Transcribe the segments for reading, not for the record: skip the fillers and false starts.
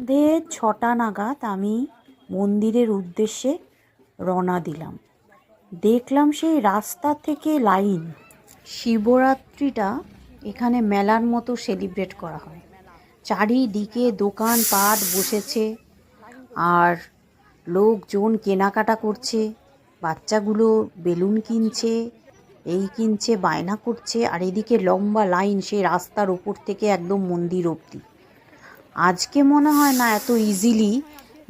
সন্ধে ৬টা নাগাদ আমি মন্দিরের উদ্দেশ্যে রওনা দিলাম। দেখলাম সেই রাস্তা থেকে লাইন। শিবরাত্রিটা এখানে মেলার মতো সেলিব্রেট করা হয়। চারিদিকে দোকানপাট বসেছে আর লোকজন কেনাকাটা করছে। বাচ্চাগুলো বেলুন কিনছে, এই কিনছে, বায়না করছে, আর এদিকে লম্বা লাইন সেই রাস্তার ওপর থেকে একদম মন্দির অবধি। আজকে মনে হয় না এত ইজিলি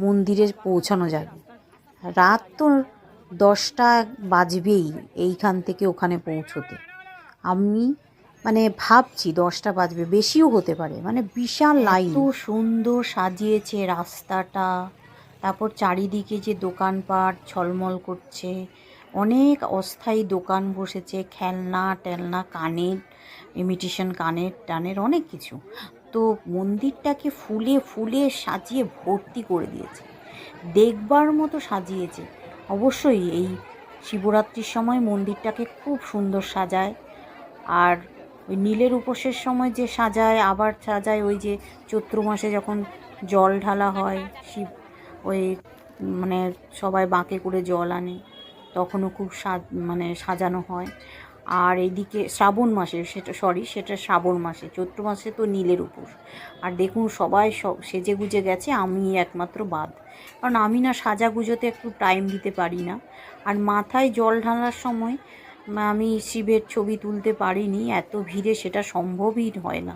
মন্দিরে পৌঁছানো যাবে। রাত তো 10টা বাজবেই এইখান থেকে ওখানে পৌঁছোতে। আমি ভাবছি 10টা বাজবে, বেশিও হতে পারে। বিশাল লাইন। এত সুন্দর সাজিয়েছে রাস্তাটা, তারপর চারিদিকে যে দোকানপাট ঝলমল করছে, অনেক অস্থায়ী দোকান বসেছে, খেলনা টেলনা, কানের ইমিটেশন, কানের টানের অনেক কিছু। তো মন্দিরটাকে ফুলে ফুলে সাজিয়ে ভর্তি করে দিয়েছে, দেখবার মতো সাজিয়েছে। অবশ্যই এই শিবরাত্রির সময় মন্দিরটাকে খুব সুন্দর সাজায়। আর ওই নীলের উপোসের সময় যে সাজায়, আবার সাজায় ওই যে চৈত্র মাসে যখন জল ঢালা হয়, শিব ওই সবাই বাঁকে করে জল আনে, তখনও খুব সাজানো হয়। আর এইদিকে শ্রাবণ মাসে, সেটা শ্রাবণ মাসে, চৈত্র মাসে তো নীলের উপোস। আর দেখুন সবাই সব সেজে গুজে গেছে, আমি একমাত্র বাদ। কারণ আমি না সাজাগুজোতে একটু টাইম দিতে পারি না। আর মাথায় জল ঢালার সময় আমি শিবের ছবি তুলতে পারিনি, এত ভিড়ে সেটা সম্ভবই হয় না।